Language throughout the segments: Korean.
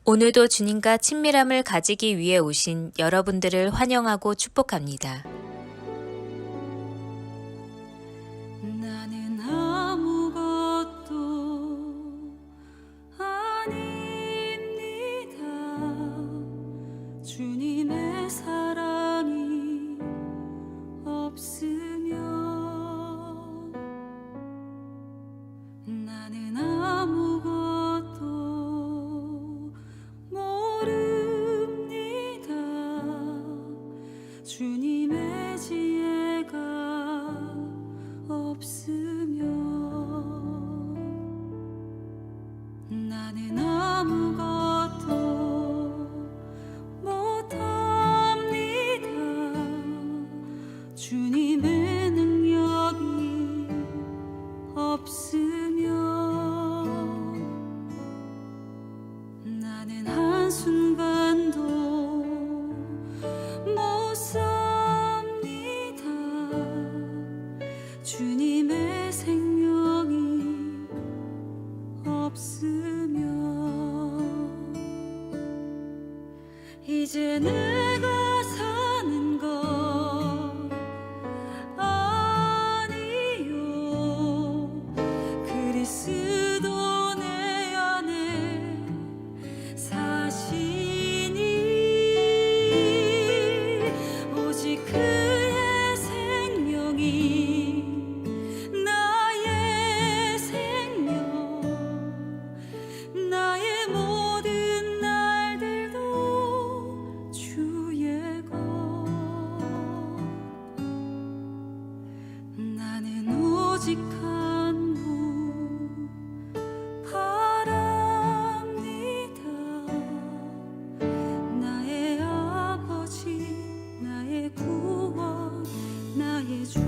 오늘도 주님과 친밀함을 가지기 위해 오신 여러분들을 환영하고 축복합니다. 나는 아무것도 아닙니다. 주님의 사랑이 없으면 나는 아무것도 모릅니다. 주님의 지혜가 없으면 나는 아무것도 못합니다. 주님의 능력이 없으면 나는 한순간도 못 삽니다. 주님의 생명이 없으면 이제 내가 사는 것 아니요 그리스도 내 안에 사시니 오직 그의 생명이 나의 생명 나의 모든 날들도 주의 것 나는 오직 한 분 바랍니다. 나의 아버지 나의 구원 나의 주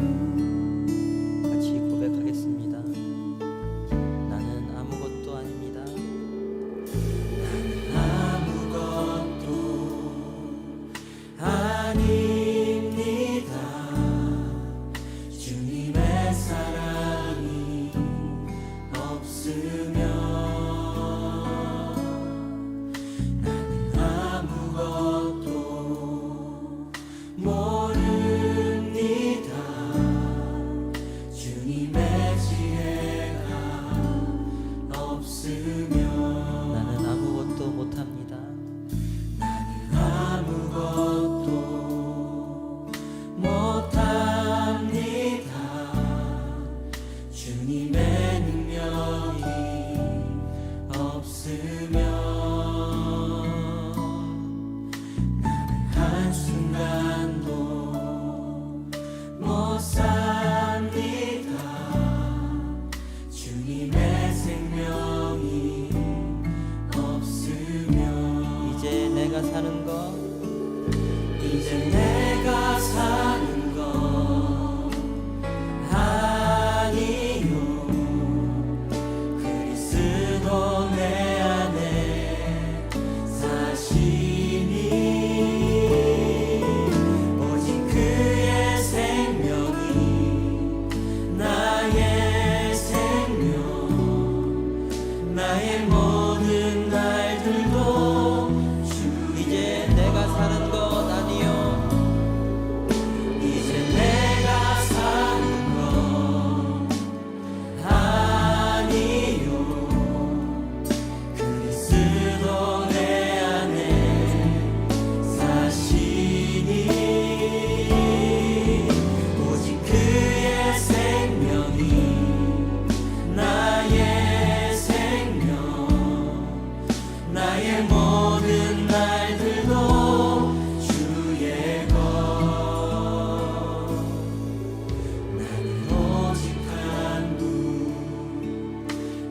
같이 고백하겠습니다. 나는 아무것도 아닙니다. 아무것도 아닙니다. 주님의 사랑이 없으면 나는 아무것도 모릅니다. 주님의 지혜가 없으면 나는 아무것도 못합니다. 나는 아무것도 못합니다. 주님의 능력이 없으면 나는 한순간도 못 삽니다. 주님의 생명이 없으면 이제 내가 사는 것 이제 내가 사는 것 아니요 그리스도 내 안에 사시니 오직 그의 생명이 나의 생명 나의 모든 날들도 주 이제 내가 사는 것 아니요 이제 내가 사는 것 아니요 그리스도 내 안에 사시니 오직 그의 생명이 나의 생명 나의 모든 날들도 주의 것 나는 오직 한 분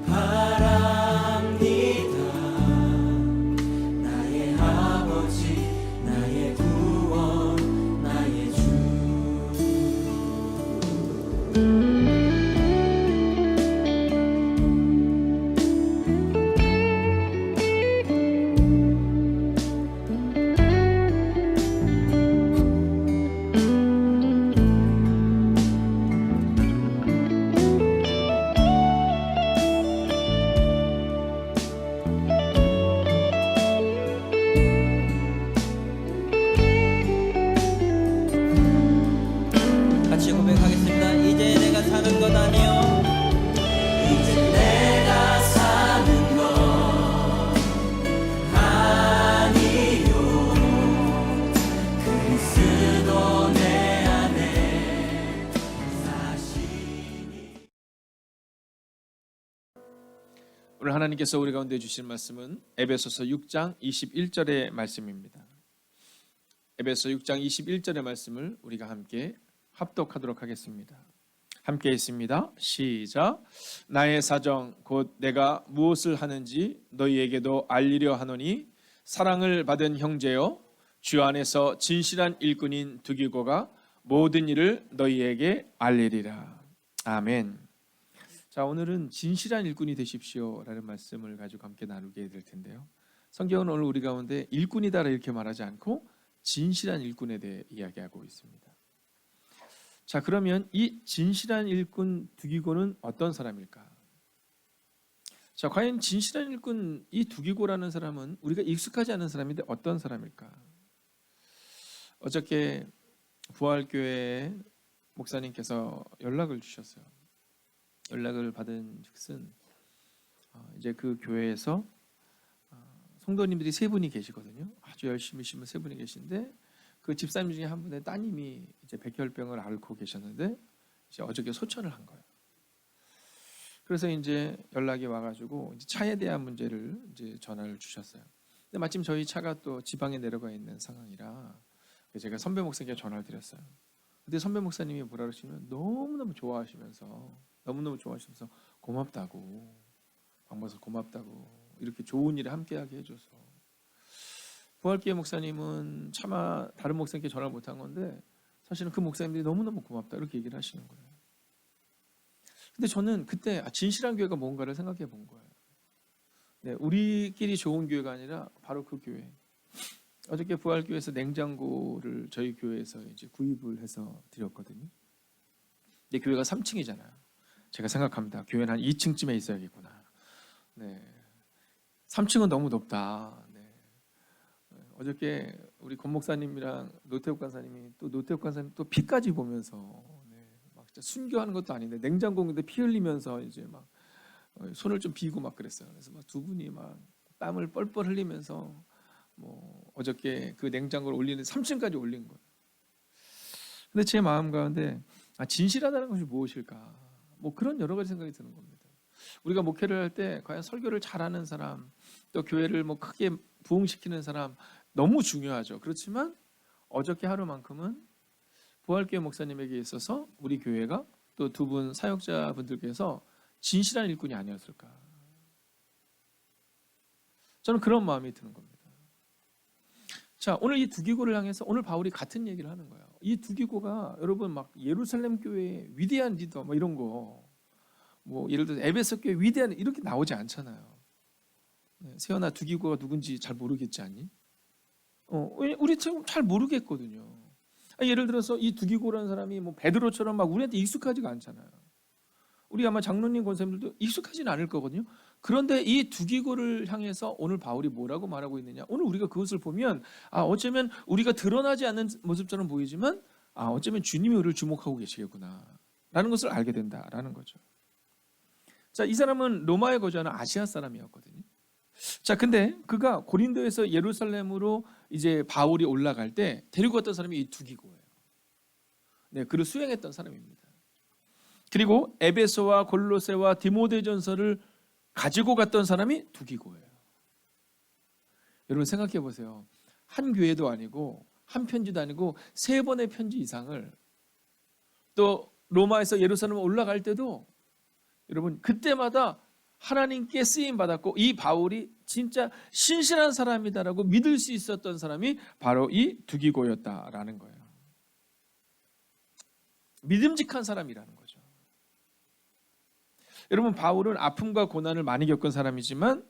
바랍니다. 나의 아버지 나의 구원 나의 주 하나님께서 우리 가운데 주신 말씀은 에베소서 6장 21절의 말씀입니다. 에베소 6장 21절의 말씀을 우리가 함께 합독하도록 하겠습니다. 함께 있습니다. 시작. 나의 사정 곧 내가 무엇을 하는지 너희에게도 알리려 하노니 사랑을 받은 형제여 주 안에서 진실한 일꾼인 두기고가 모든 일을 너희에게 알리리라. 아멘. 자, 오늘은 진실한 일꾼이 되십시오 라는 말씀을 가지고 함께 나누게 될 텐데요. 성경은 오늘 우리 가운데 일꾼이다 이렇게 말하지 않고 진실한 일꾼에 대해 이야기하고 있습니다. 자, 그러면 이 진실한 일꾼 두기고는 어떤 사람일까? 자, 과연 진실한 일꾼 이 두기고라는 사람은 우리가 익숙하지 않은 사람인데 어떤 사람일까? 어저께 부활교회 목사님께서 연락을 주셨어요. 연락을 받은 즉슨 이제 그 교회에서 성도님들이 세 분이 계시거든요. 아주 열심히 심은 세 분이 계신데 그 집사님 중에 한 분의 따님이 이제 백혈병을 앓고 계셨는데 이제 어저께 소천을 한 거예요. 그래서 이제 연락이 와가지고 이제 차에 대한 문제를 이제 전화를 주셨어요. 근데 마침 저희 차가 또 지방에 내려가 있는 상황이라 제가 선배 목사님께 전화를 드렸어요. 근데 선배 목사님이 뭐라 그러시면 너무너무 좋아하시면서 고맙다고, 박모서 고맙다고 이렇게 좋은 일에 함께하게 해줘서. 부활교회 목사님은 차마 다른 목사님께 전화를 못한 건데 사실은 그 목사님들이 너무너무 고맙다 이렇게 얘기를 하시는 거예요. 근데 저는 그때 진실한 교회가 뭔가를 생각해 본 거예요. 네, 우리끼리 좋은 교회가 아니라 바로 그 교회. 어저께 부활교회에서 냉장고를 저희 교회에서 이제 구입을 해서 드렸거든요. 근데 교회가 3층이잖아요. 제가 생각합니다. 교회는 한 2층쯤에 있어야겠구나. 네, 3층은 너무 높다. 네. 어저께 우리 권 목사님이랑 노태욱 간사님이 또 노태욱 간사님 또 피까지 보면서 막 진짜 순교하는 것도 아닌데 냉장고인데 피 흘리면서 이제 막 손을 좀 비고 막 그랬어요. 그래서 막 두 분이 막 땀을 뻘뻘 흘리면서 뭐 어저께 그 냉장고를 올리는 3층까지 올린 거예요. 근데 제 마음 가운데 진실하다는 것이 무엇일까? 뭐 그런 여러 가지 생각이 드는 겁니다. 우리가 목회를 할 때 과연 설교를 잘하는 사람, 또 교회를 뭐 크게 부흥시키는 사람 너무 중요하죠. 그렇지만 어저께 하루만큼은 부활교회 목사님에게 있어서 우리 교회가 또 두 분 사역자분들께서 진실한 일꾼이 아니었을까? 저는 그런 마음이 드는 겁니다. 자, 오늘 이 두기고를 향해서 오늘 바울이 같은 얘기를 하는 거예요. 이 두기고가 여러분 막 예루살렘 교회의 위대한 리더 뭐 이런 거, 뭐 예를 들어 에베소 교회 위대한 이렇게 나오지 않잖아요. 네, 세연아 두기고가 누군지 잘 모르겠지 않니? 우리 지금 잘 모르겠거든요. 예를 들어서 이 두기고라는 사람이 뭐 베드로처럼 막 우리한테 익숙하지가 않잖아요. 우리 아마 장로님 권사님들도 익숙하지는 않을 거거든요. 그런데 이 두기고를 향해서 오늘 바울이 뭐라고 말하고 있느냐? 오늘 우리가 그것을 보면 어쩌면 우리가 드러나지 않는 모습처럼 보이지만 어쩌면 주님이 우리를 주목하고 계시겠구나 라는 것을 알게 된다라는 거죠. 자, 이 사람은 로마에 거주하는 아시아 사람이었거든요. 자, 근데 그가 고린도에서 예루살렘으로 이제 바울이 올라갈 때 데리고 갔던 사람이 이 두기고예요. 네, 그를 수행했던 사람입니다. 그리고 에베소와 골로새와 디모데전서를 가지고 갔던 사람이 두기고예요. 여러분 생각해 보세요. 한 교회도 아니고 한 편지도 아니고 3번의 편지 이상을, 또 로마에서 예루살렘 올라갈 때도 여러분 그때마다 하나님께 쓰임 받았고 이 바울이 진짜 신실한 사람이다라고 믿을 수 있었던 사람이 바로 이 두기고였다라는 거예요. 믿음직한 사람이라는 거죠. 여러분 바울은 아픔과 고난을 많이 겪은 사람이지만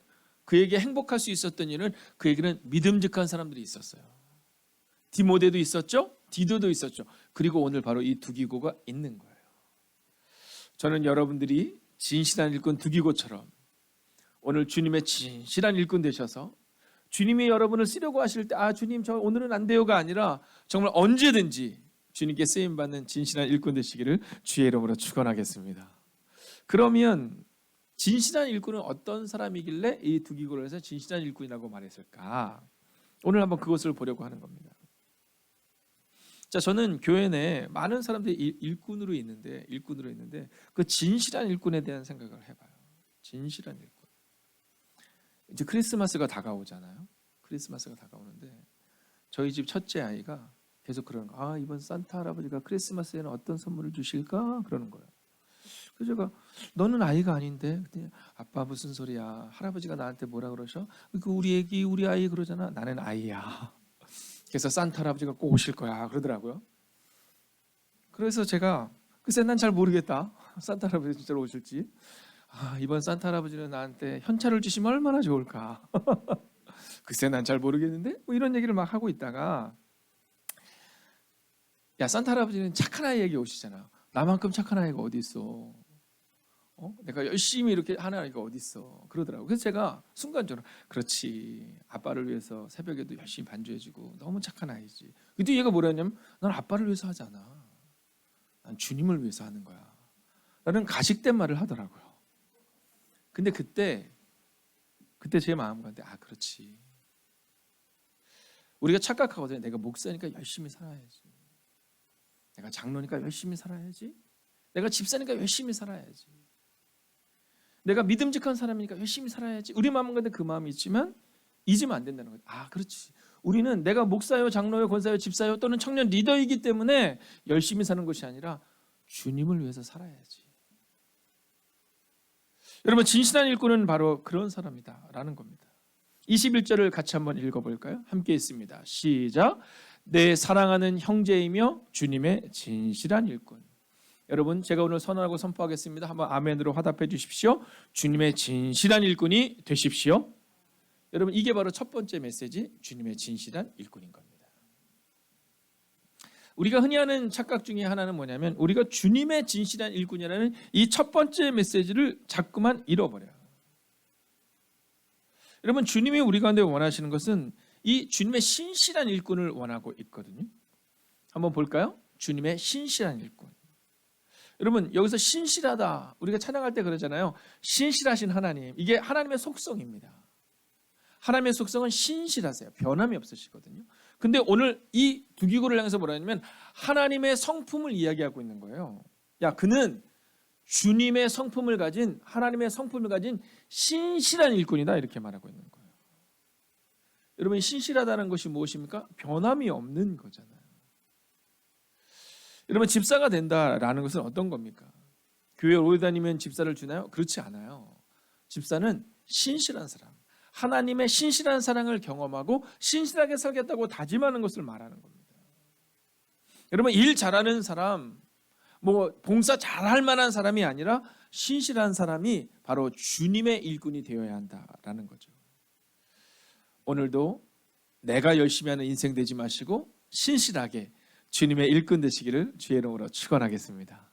그에게 행복할 수 있었던 일은 그에게는 믿음직한 사람들이 있었어요. 디모데도 있었죠. 디도도 있었죠. 그리고 오늘 바로 이 두기고가 있는 거예요. 저는 여러분들이 진실한 일꾼 두기고처럼 오늘 주님의 진실한 일꾼 되셔서 주님이 여러분을 쓰려고 하실 때 주님 저 오늘은 안 돼요가 아니라 정말 언제든지 주님께 쓰임받는 진실한 일꾼 되시기를 주의 이름으로 축원하겠습니다. 그러면 진실한 일꾼은 어떤 사람이길래 이 두기고를 해서 진실한 일꾼이라고 말했을까? 오늘 한번 그것을 보려고 하는 겁니다. 자, 저는 교회 내에 많은 사람들이 일꾼으로 있는데 그 진실한 일꾼에 대한 생각을 해봐요. 진실한 일꾼. 이제 크리스마스가 다가오잖아요. 크리스마스가 다가오는데 저희 집 첫째 아이가 계속 그러는 거예요. 아, 이번 산타 할아버지가 크리스마스에는 어떤 선물을 주실까? 그러는 거예요. 그래서 제가 너는 아이가 아닌데, 그랬더니 아빠 무슨 소리야? 할아버지가 나한테 뭐라 그러셔? 그 우리 애기, 우리 아이 그러잖아. 나는 아이야. 그래서 산타 할아버지가 꼭 오실 거야 그러더라고요. 그래서 제가 글쎄 난 잘 모르겠다. 산타 할아버지 진짜로 오실지. 아, 이번 산타 할아버지는 나한테 현찰을 주시면 얼마나 좋을까. 글쎄 난 잘 모르겠는데 뭐 이런 얘기를 막 하고 있다가 야, 산타 할아버지는 착한 아이에게 오시잖아. 나만큼 착한 아이가 어디 있어? 내가 열심히 이렇게 하는 아이가 어디 있어? 그러더라고. 그래서 제가 순간적으로 그렇지, 아빠를 위해서 새벽에도 열심히 반주해주고 너무 착한 아이지. 근데 얘가 뭐라 했냐면 난 아빠를 위해서 하지 않아. 난 주님을 위해서 하는 거야 라는 가식된 말을 하더라고요. 근데 그때 제 마음 가운데 아, 그렇지, 우리가 착각하거든요. 내가 목사니까 열심히 살아야지, 내가 장로니까 열심히 살아야지, 내가 집사니까 열심히 살아야지, 내가 믿음직한 사람이니까 열심히 살아야지. 우리 마음 가운데 그 마음이 있지만 잊으면 안 된다는 거예요. 아, 그렇지, 우리는 내가 목사요, 장로요, 권사요, 집사요 또는 청년 리더이기 때문에 열심히 사는 것이 아니라 주님을 위해서 살아야지. 여러분, 진실한 일꾼은 바로 그런 사람이다라는 겁니다. 21절을 같이 한번 읽어볼까요? 함께 있습니다. 시작. 내 사랑하는 형제이며 주님의 진실한 일꾼. 여러분, 제가 오늘 선언하고 선포하겠습니다. 한번 아멘으로 화답해 주십시오. 주님의 진실한 일꾼이 되십시오. 여러분, 이게 바로 첫 번째 메시지, 주님의 진실한 일꾼인 겁니다. 우리가 흔히 하는 착각 중에 하나는 뭐냐면 우리가 주님의 진실한 일꾼이라는 이 첫 번째 메시지를 자꾸만 잃어버려요. 여러분, 주님이 우리 가운데 원하시는 것은 이 주님의 신실한 일꾼을 원하고 있거든요. 한번 볼까요? 주님의 신실한 일꾼. 여러분, 여기서 신실하다, 우리가 찬양할 때 그러잖아요. 신실하신 하나님, 이게 하나님의 속성입니다. 하나님의 속성은 신실하세요. 변함이 없으시거든요. 근데 오늘 이 두기고를 향해서 뭐라 하냐면 하나님의 성품을 이야기하고 있는 거예요. 야, 그는 주님의 성품을 가진, 하나님의 성품을 가진 신실한 일꾼이다, 이렇게 말하고 있는 거예요. 여러분, 신실하다는 것이 무엇입니까? 변함이 없는 거잖아요. 여러분, 집사가 된다라는 것은 어떤 겁니까? 교회 오래 다니면 집사를 주나요? 그렇지 않아요. 집사는 신실한 사람, 하나님의 신실한 사랑을 경험하고 신실하게 살겠다고 다짐하는 것을 말하는 겁니다. 여러분, 일 잘하는 사람, 뭐 봉사 잘할 만한 사람이 아니라 신실한 사람이 바로 주님의 일꾼이 되어야 한다라는 거죠. 오늘도 내가 열심히 하는 인생 되지 마시고 신실하게 주님의 일꾼 되시기를 주의 이름으로 축원하겠습니다.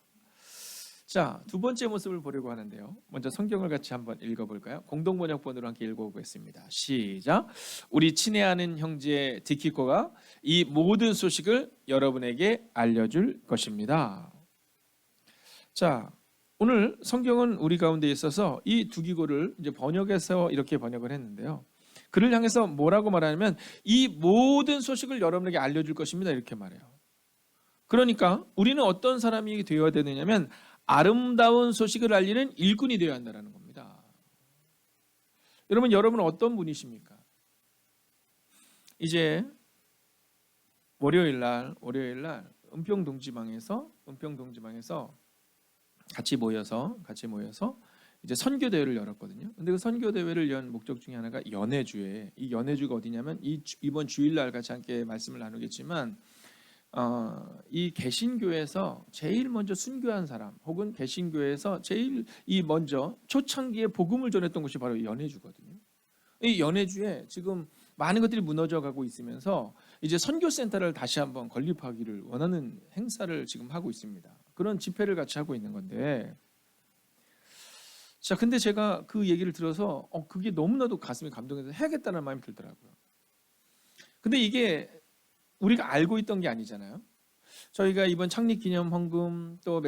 자, 두 번째 모습을 보려고 하는데요. 먼저 성경을 같이 한번 읽어볼까요? 공동번역본으로 함께 읽어보겠습니다. 시작. 우리 친애하는 형제 디키코가 이 모든 소식을 여러분에게 알려줄 것입니다. 자, 오늘 성경은 우리 가운데 있어서 이 두기고를 이제 번역해서 이렇게 번역을 했는데요. 그를 향해서 뭐라고 말하냐면 이 모든 소식을 여러분에게 알려줄 것입니다, 이렇게 말해요. 그러니까 우리는 어떤 사람이 되어야 되느냐면 아름다운 소식을 알리는 일꾼이 되어야 한다는 겁니다. 여러분은 어떤 분이십니까? 이제 월요일 날 은평동지방에서 같이 모여서 이제 선교 대회를 열었거든요. 근데 그 선교 대회를 연 목적 중에 하나가 연해주에, 이 연해주가 어디냐면 이번 주일날 같이 함께 말씀을 나누겠지만 이 개신교에서 제일 먼저 순교한 사람, 혹은 개신교에서 제일 먼저 초창기에 복음을 전했던 곳이 바로 연해주거든요. 이 연해주에 지금 많은 것들이 무너져 가고 있으면서 이제 선교센터를 다시 한번 건립하기를 원하는 행사를 지금 하고 있습니다. 그런 집회를 같이 하고 있는 건데, 자, 근데 제가 그 얘기를 들어서 그게 너무나도 가슴이 감동해서 해야겠다는 마음이 들더라고요. 근데 이게 우리가 알고 있던 게 아니잖아요. 저희가 이번 창립기념 헌금, 또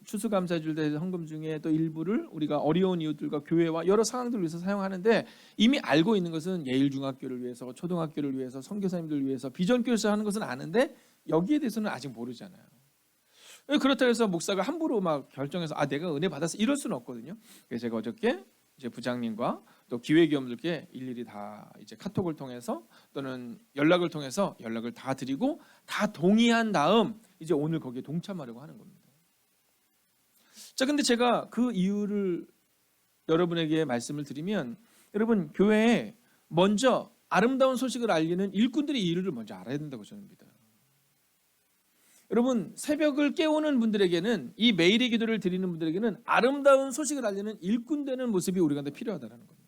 추수감사주일 대 헌금 중에 또 일부를 우리가 어려운 이웃들과 교회와 여러 상황들을 위해서 사용하는데, 이미 알고 있는 것은 예일중학교를 위해서, 초등학교를 위해서, 선교사님들을 위해서, 비전교회에서 하는 것은 아는데 여기에 대해서는 아직 모르잖아요. 그렇다고 해서 목사가 함부로 막 결정해서 내가 은혜 받았어 이럴 수는 없거든요. 그래서 제가 어저께 이제 부장님과 또 기획위원들께 일일이 다 이제 카톡을 통해서 또는 연락을 통해서 연락을 다 드리고 다 동의한 다음 이제 오늘 거기에 동참하려고 하는 겁니다. 자, 근데 제가 그 이유를 여러분에게 말씀을 드리면, 여러분 교회에 먼저 아름다운 소식을 알리는 일꾼들의 이유를 먼저 알아야 된다고 저는 믿어요. 여러분 새벽을 깨우는 분들에게는, 이 매일의 기도를 드리는 분들에게는 아름다운 소식을 알리는 일꾼 되는 모습이 우리 가운데 필요하다는 겁니다.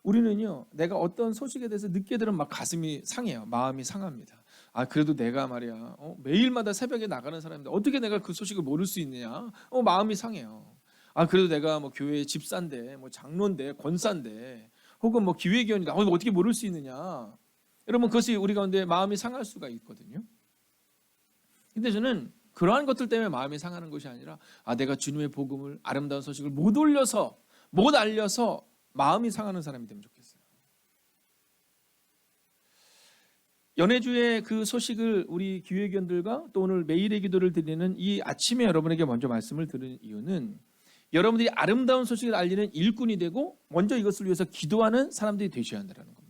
우리는요, 내가 어떤 소식에 대해서 늦게 들으면 막 가슴이 상해요. 마음이 상합니다. 아, 그래도 내가 말이야 매일마다 새벽에 나가는 사람인데 어떻게 내가 그 소식을 모를 수 있느냐, 마음이 상해요. 아, 그래도 내가 뭐 교회 집사인데, 뭐 장로인데, 권사인데, 혹은 뭐 기획위원이다, 어떻게 모를 수 있느냐. 여러분 그것이 우리 가운데 마음이 상할 수가 있거든요. 근데 저는 그러한 것들 때문에 마음이 상하는 것이 아니라, 아, 내가 주님의 복음을, 아름다운 소식을 못 올려서, 못 알려서 마음이 상하는 사람이 되면 좋겠어요. 연해주의 그 소식을 우리 기획위원들과 또 오늘 매일의 기도를 드리는 이 아침에 여러분에게 먼저 말씀을 드리는 이유는, 여러분들이 아름다운 소식을 알리는 일꾼이 되고 먼저 이것을 위해서 기도하는 사람들이 되셔야 한다는 겁니다.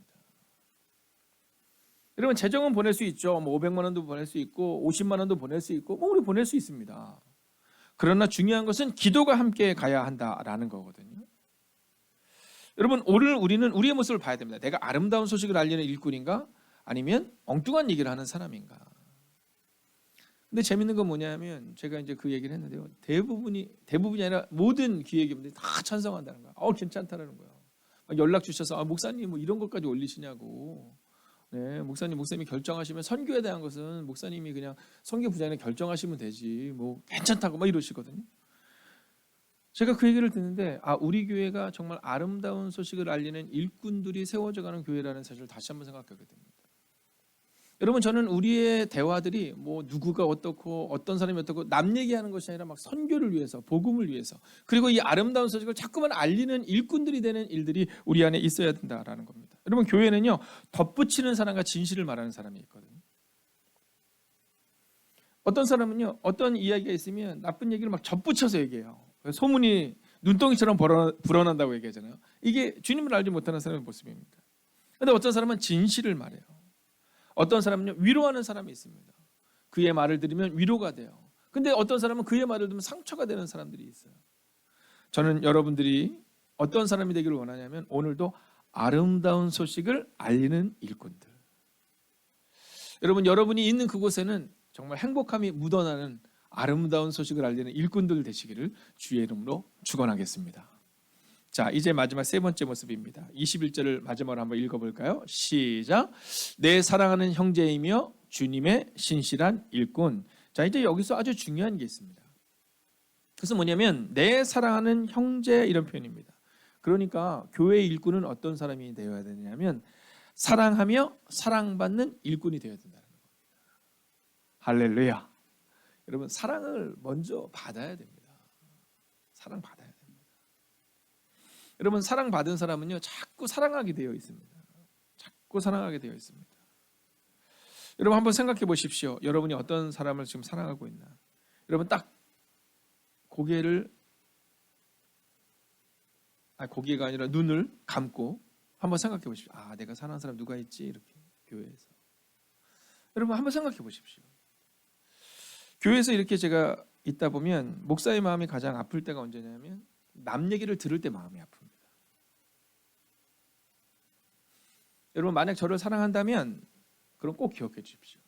여러분 재정은 보낼 수 있죠. 뭐 500만 원도 보낼 수 있고 50만 원도 보낼 수 있고 우리 보낼 수 있습니다. 그러나 중요한 것은 기도가 함께 가야 한다라는 거거든요. 여러분 오늘 우리는 우리의 모습을 봐야 됩니다. 내가 아름다운 소식을 알리는 일꾼인가, 아니면 엉뚱한 얘기를 하는 사람인가. 근데 재밌는 건 뭐냐면, 제가 이제 그 얘기를 했는데요, 대부분이 아니라 모든 기획위원들이 다 찬성한다는 거야. 괜찮다라는 거야. 연락 주셔서 목사님 뭐 이런 것까지 올리시냐고. 네, 목사님이 결정하시면, 선교에 대한 것은 목사님이 그냥 선교 부장이 결정하시면 되지 뭐 괜찮다고 막 이러시거든요. 제가 그 얘기를 듣는데, 우리 교회가 정말 아름다운 소식을 알리는 일꾼들이 세워져가는 교회라는 사실을 다시 한번 생각하게 됩니다. 여러분 저는 우리의 대화들이 뭐 누구가 어떻고 어떤 사람이 어떻고 남 얘기하는 것이 아니라 막 선교를 위해서, 복음을 위해서, 그리고 이 아름다운 소식을 자꾸만 알리는 일꾼들이 되는 일들이 우리 안에 있어야 된다라는 겁니다. 여러분 교회는요, 덧붙이는 사람과 진실을 말하는 사람이 있거든요. 어떤 사람은요, 어떤 이야기가 있으면 나쁜 얘기를 막 덧붙여서 얘기해요. 소문이 눈덩이처럼 불어난다고 얘기하잖아요. 이게 주님을 알지 못하는 사람의 모습입니다. 그런데 어떤 사람은 진실을 말해요. 어떤 사람은요, 위로하는 사람이 있습니다. 그의 말을 들으면 위로가 돼요. 근데 어떤 사람은 그의 말을 들으면 상처가 되는 사람들이 있어요. 저는 여러분들이 어떤 사람이 되기를 원하냐면, 오늘도 아름다운 소식을 알리는 일꾼들. 여러분 여러분이 있는 그곳에는 정말 행복함이 묻어나는 아름다운 소식을 알리는 일꾼들 되시기를 주의 이름으로 축원하겠습니다. 자, 이제 마지막 세 번째 모습입니다. 21절을 마지막으로 한번 읽어볼까요? 시작. 내 사랑하는 형제이며 주님의 신실한 일꾼. 자, 이제 여기서 아주 중요한 게 있습니다. 그것은 뭐냐면, 내 사랑하는 형제, 이런 표현입니다. 그러니까 교회의 일꾼은 어떤 사람이 되어야 되냐면, 사랑하며 사랑받는 일꾼이 되어야 된다는 겁니다. 할렐루야. 여러분 사랑을 먼저 받아야 됩니다. 사랑받아야 됩니다. 여러분 사랑받은 사람은요, 자꾸 사랑하게 되어 있습니다. 자꾸 사랑하게 되어 있습니다. 여러분 한번 생각해 보십시오. 여러분이 어떤 사람을 지금 사랑하고 있나. 여러분 딱 고개가 아니라 눈을 감고 한번 생각해 보십시오. 내가 사랑하는 사람 누가 있지? 이렇게 교회에서. 여러분 한번 생각해 보십시오. 교회에서 이렇게 제가 있다 보면 목사의 마음이 가장 아플 때가 언제냐면, 남 얘기를 들을 때 마음이 아픕니다. 여러분 만약 저를 사랑한다면 그럼 꼭 기억해 주십시오.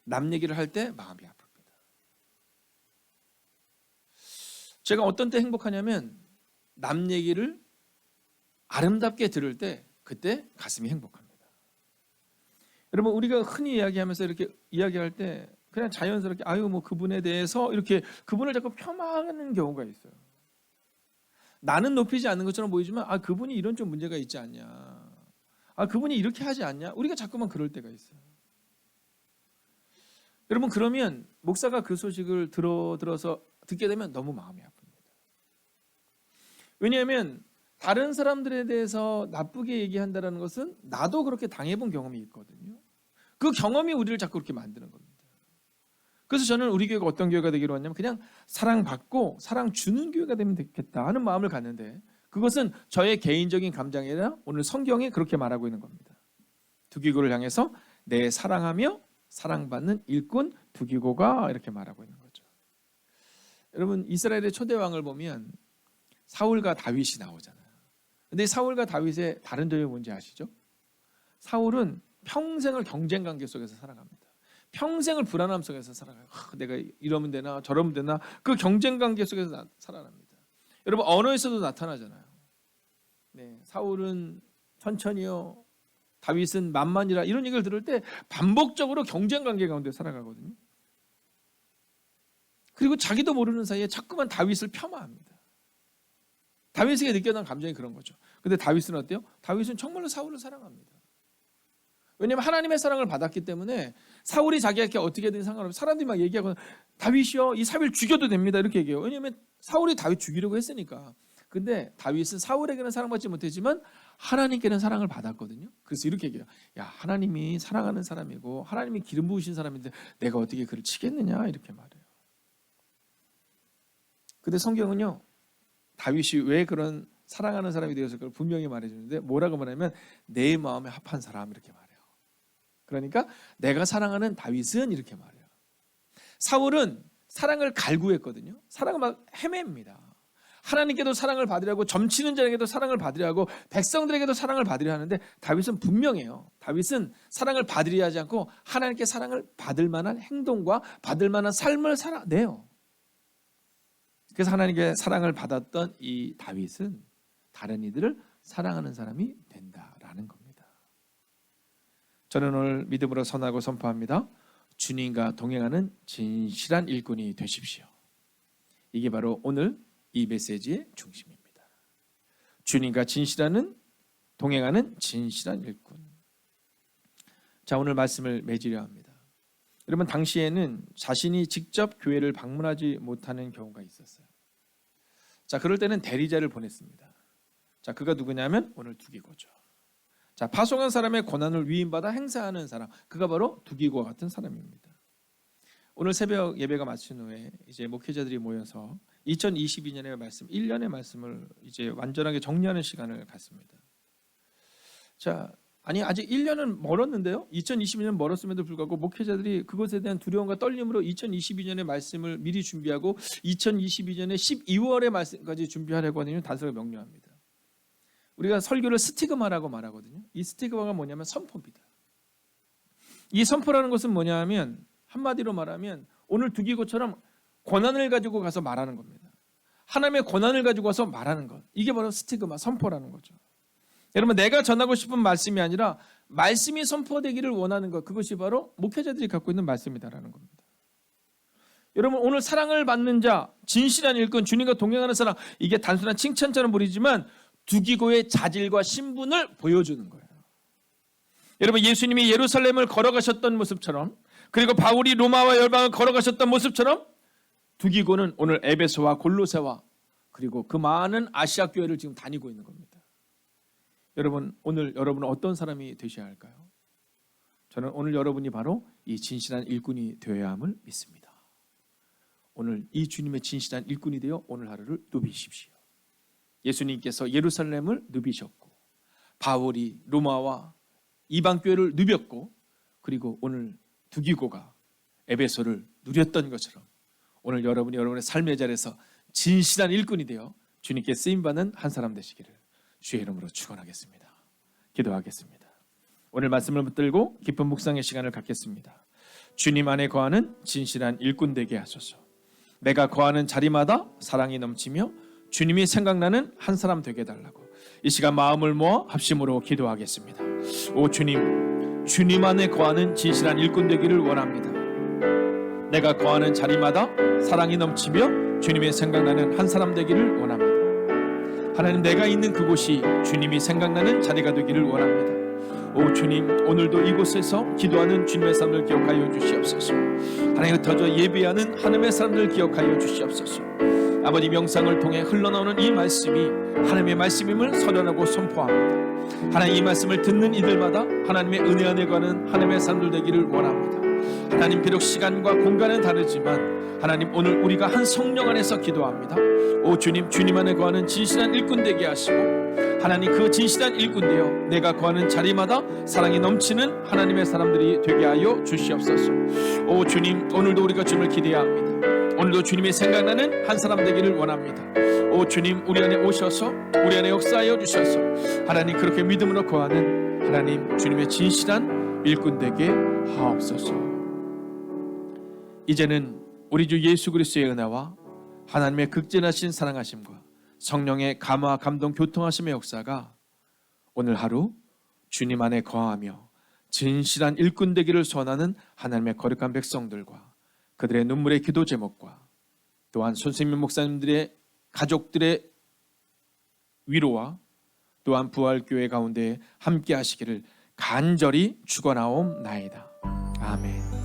남 얘기를 할 때 마음이 아픕니다. 제가 어떤 때 행복하냐면, 남 얘기를 아름답게 들을 때 그때 가슴이 행복합니다. 여러분 우리가 흔히 이야기하면서 이렇게 이야기할 때 그냥 자연스럽게 뭐 그분에 대해서 이렇게 그분을 자꾸 폄하하는 경우가 있어요. 나는 높이지 않는 것처럼 보이지만 그분이 이런 좀 문제가 있지 않냐, 그분이 이렇게 하지 않냐, 우리가 자꾸만 그럴 때가 있어요. 여러분 그러면 목사가 그 소식을 들어서 듣게 되면 너무 마음이 아픕니다. 왜냐하면 다른 사람들에 대해서 나쁘게 얘기한다는 것은 나도 그렇게 당해본 경험이 있거든요. 그 경험이 우리를 자꾸 그렇게 만드는 겁니다. 그래서 저는 우리 교회가 어떤 교회가 되기로 했냐면 그냥 사랑받고 사랑 주는 교회가 되면 되겠다 하는 마음을 갖는데, 그것은 저의 개인적인 감정이 아니라 오늘 성경이 그렇게 말하고 있는 겁니다. 두기고를 향해서 내 사랑하며 사랑받는 일꾼 두기고가 이렇게 말하고 있는 거죠. 여러분, 이스라엘의 초대 왕을 보면 사울과 다윗이 나오잖아요. 근데 사울과 다윗의 다른 점이 뭔지 아시죠? 사울은 평생을 경쟁 관계 속에서 살아갑니다. 평생을 불안함 속에서 살아가요. 내가 이러면 되나 저러면 되나, 그 경쟁 관계 속에서 살아갑니다. 여러분, 언어에서도 나타나잖아요. 네, 사울은 천천히요, 다윗은 만만이라, 이런 얘기를 들을 때 반복적으로 경쟁 관계 가운데 살아가거든요. 그리고 자기도 모르는 사이에 자꾸만 다윗을 폄하합니다. 다윗에게 느껴난 감정이 그런 거죠. 근데 다윗은 어때요? 다윗은 정말로 사울을 사랑합니다. 왜냐하면 하나님의 사랑을 받았기 때문에 사울이 자기에게 어떻게든 상관없어요. 사람들이 막 얘기하고 다윗이요, 이 사울을 죽여도 됩니다, 이렇게 얘기해요. 왜냐하면 사울이 다윗 죽이려고 했으니까. 근데 다윗은 사울에게는 사랑받지 못했지만 하나님께는 사랑을 받았거든요. 그래서 이렇게 얘기해요. 야, 하나님이 사랑하는 사람이고 하나님이 기름 부으신 사람인데 내가 어떻게 그를 치겠느냐, 이렇게 말해요. 근데 성경은요, 다윗이 왜 그런 사랑하는 사람이 되었을까를 분명히 말해주는데, 뭐라고 말하면 내 마음에 합한 사람, 이렇게 말해요. 그러니까 내가 사랑하는 다윗은 이렇게 말해요. 사울은 사랑을 갈구했거든요. 사랑을 막 헤맵니다. 하나님께도 사랑을 받으려고, 점치는 자에게도 사랑을 받으려고, 백성들에게도 사랑을 받으려 하는데 다윗은 분명해요. 다윗은 사랑을 받으려 하지 않고 하나님께 사랑을 받을 만한 행동과 받을 만한 삶을 살아내요. 그래서 하나님께 사랑을 받았던 이 다윗은 다른 이들을 사랑하는 사람이 된다라는 겁니다. 저는 오늘 믿음으로 선하고 선포합니다. 주님과 동행하는 진실한 일꾼이 되십시오. 이게 바로 오늘 이 메시지의 중심입니다. 주님과 동행하는 진실한 일꾼. 자, 오늘 말씀을 맺으려 합니다. 여러분, 당시에는 자신이 직접 교회를 방문하지 못하는 경우가 있었어요. 자, 그럴 때는 대리자를 보냈습니다. 자, 그가 누구냐면 오늘 두기고죠. 자, 파송한 사람의 권한을 위임받아 행사하는 사람, 그가 바로 두기고와 같은 사람입니다. 오늘 새벽 예배가 마친 후에 이제 목회자들이 모여서 2022년의 말씀, 1년의 말씀을 이제 완전하게 정리하는 시간을 갖습니다. 자, 아직 1년은 멀었는데요. 2022년 멀었음에도 불구하고 목회자들이 그것에 대한 두려움과 떨림으로 2022년의 말씀을 미리 준비하고 2022년의 12월의 말씀까지 준비하려고 하는 이유는 단서가 명료합니다. 우리가 설교를 스티그마라고 말하거든요. 이 스티그마가 뭐냐면 선포입니다. 이 선포라는 것은 뭐냐면 한마디로 말하면 오늘 두기고처럼 권한을 가지고 가서 말하는 겁니다. 하나님의 권한을 가지고 와서 말하는 것. 이게 바로 스티그마, 선포라는 거죠. 여러분, 내가 전하고 싶은 말씀이 아니라 말씀이 선포되기를 원하는 것, 그것이 바로 목회자들이 갖고 있는 말씀이다라는 겁니다. 여러분, 오늘 사랑을 받는 자, 진실한 일꾼, 주님과 동행하는 사람, 이게 단순한 칭찬처럼 보이지만 두기고의 자질과 신분을 보여주는 거예요. 여러분, 예수님이 예루살렘을 걸어가셨던 모습처럼, 그리고 바울이 로마와 열방을 걸어가셨던 모습처럼 두기고는 오늘 에베소와 골로새와 그리고 그 많은 아시아 교회를 지금 다니고 있는 겁니다. 여러분, 오늘 여러분은 어떤 사람이 되셔야 할까요? 저는 오늘 여러분이 바로 이 진실한 일꾼이 되어야 함을 믿습니다. 오늘 이 주님의 진실한 일꾼이 되어 오늘 하루를 누비십시오. 예수님께서 예루살렘을 누비셨고 바울이 로마와 이방교회를 누볐고 그리고 오늘 두기고가 에베소를 누렸던 것처럼 오늘 여러분이 여러분의 삶의 자리에서 진실한 일꾼이 되어 주님께 쓰임받는 한 사람 되시기를 주의 이름으로 축원하겠습니다. 기도하겠습니다. 오늘 말씀을 붙들고 깊은 묵상의 시간을 갖겠습니다. 주님 안에 거하는 진실한 일꾼 되게 하소서. 내가 거하는 자리마다 사랑이 넘치며 주님이 생각나는 한 사람 되게 해달라고 이 시간 마음을 모아 합심으로 기도하겠습니다. 오 주님, 주님 안에 거하는 진실한 일꾼 되기를 원합니다. 내가 거하는 자리마다 사랑이 넘치며 주님의 생각나는 한 사람 되기를 원합니다. 하나님, 내가 있는 그곳이 주님이 생각나는 자리가 되기를 원합니다. 오 주님, 오늘도 이곳에서 기도하는 주님의 사람들 기억하여 주시옵소서. 하나님, 흩어져 예배하는 하나님의 사람들 기억하여 주시옵소서. 아버지, 명상을 통해 흘러나오는 이 말씀이 하나님의 말씀임을 선언하고 선포합니다. 하나님, 이 말씀을 듣는 이들마다 하나님의 은혜 안에 가는 하나님의 사람들 되기를 원합니다. 하나님, 비록 시간과 공간은 다르지만 하나님, 오늘 우리가 한 성령 안에서 기도합니다. 오 주님, 주님 안에 거하는 진실한 일꾼 되게 하시고, 하나님, 그 진실한 일꾼 되어 내가 거하는 자리마다 사랑이 넘치는 하나님의 사람들이 되게 하여 주시옵소서. 오 주님, 오늘도 우리가 주님을 기대해야 합니다. 오늘도 주님이 생각나는 한 사람 되기를 원합니다. 오 주님, 우리 안에 오셔서 우리 안에 역사하여 주셔서 하나님, 그렇게 믿음으로 거하는 하나님, 주님의 진실한 일꾼 되게 하옵소서. 이제는 우리 주 예수 그리스도의 은혜와 하나님의 극진하신 사랑하심과 성령의 감화 감동 교통하심의 역사가 오늘 하루 주님 안에 거하며 진실한 일꾼 되기를 소원하는 하나님의 거룩한 백성들과 그들의 눈물의 기도 제목과 또한 선생님 목사님들의 가족들의 위로와 또한 부활교회 가운데 함께 하시기를 간절히 축원하옵나이다. 아멘.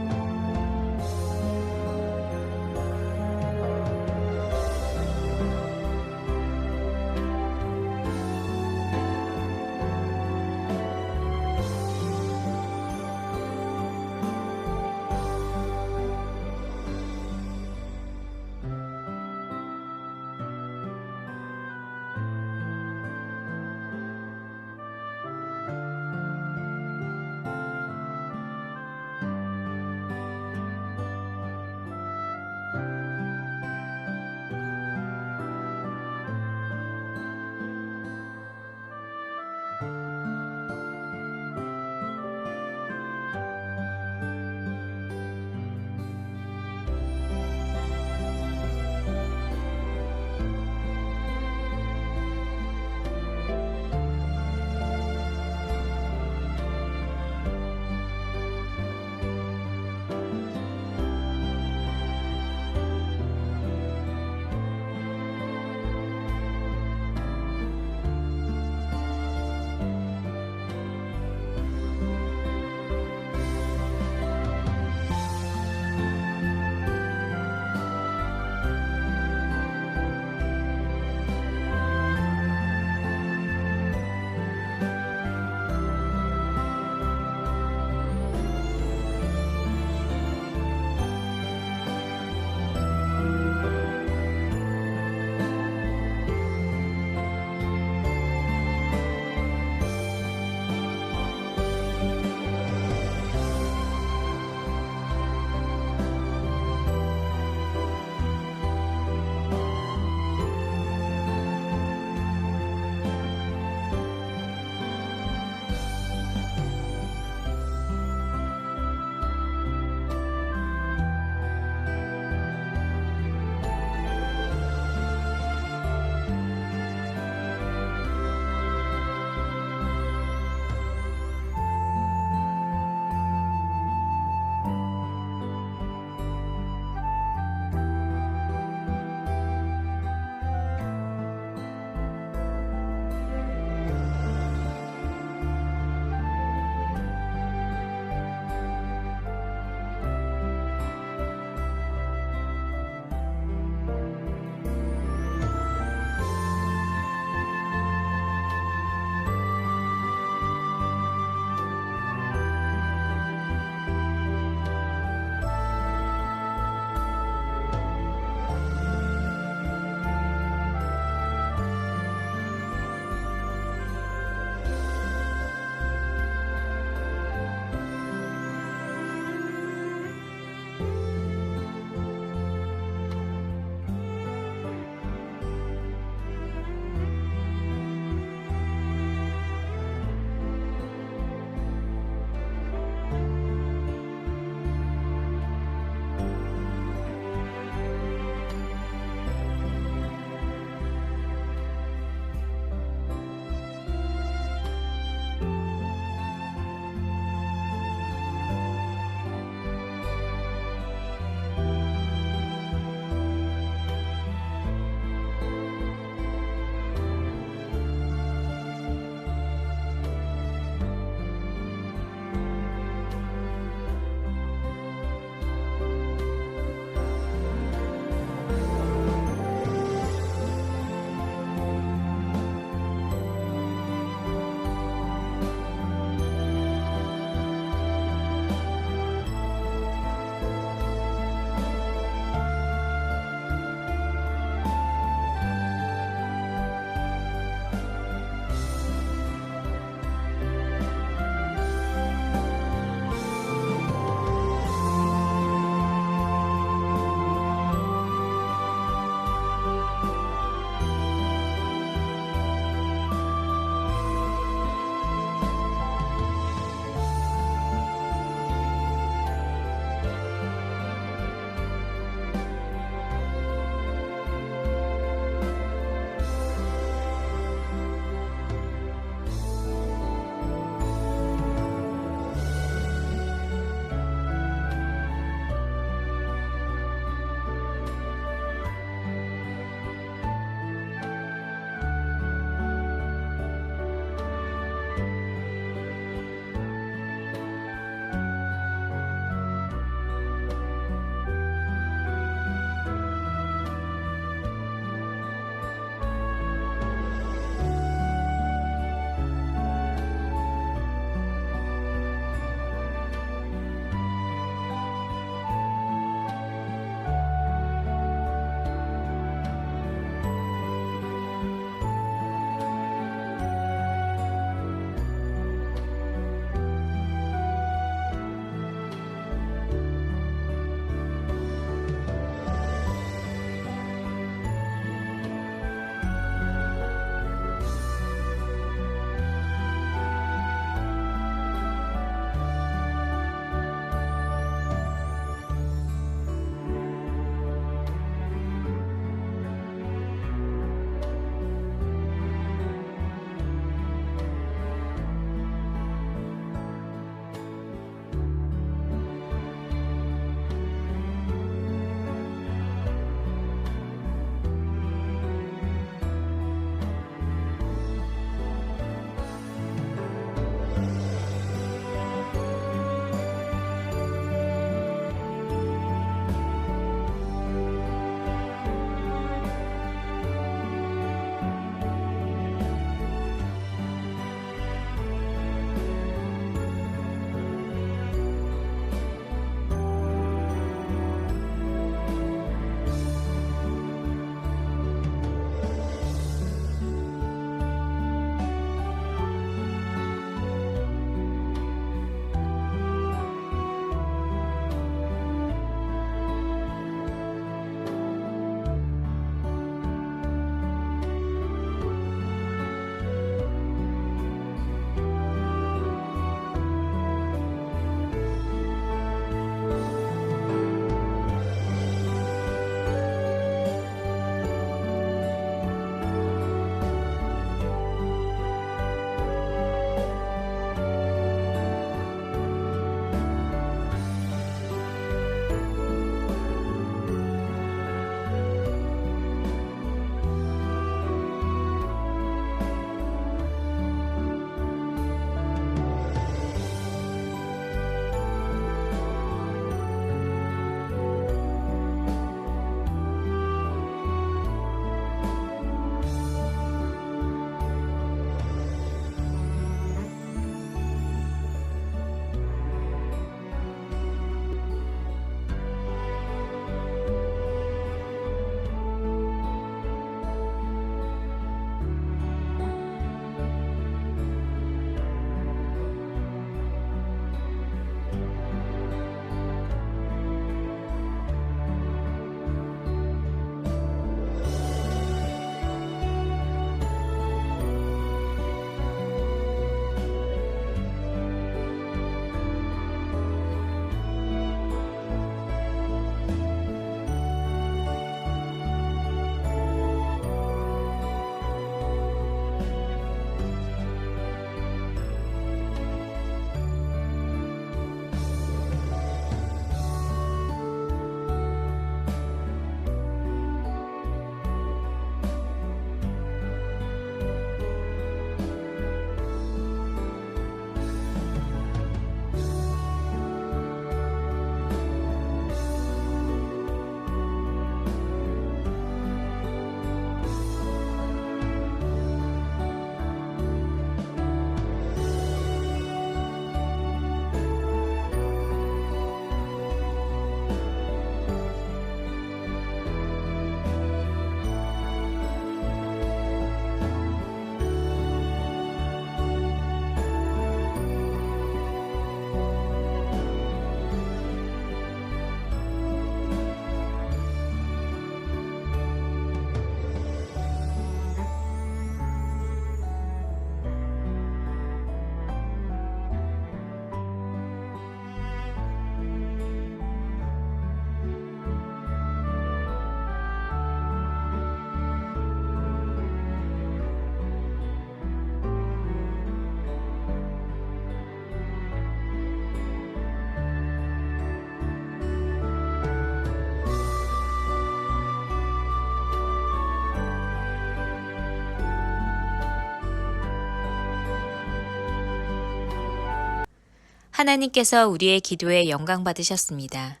하나님께서 우리의 기도에 영광 받으셨습니다.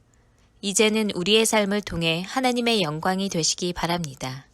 이제는 우리의 삶을 통해 하나님의 영광이 되시기 바랍니다.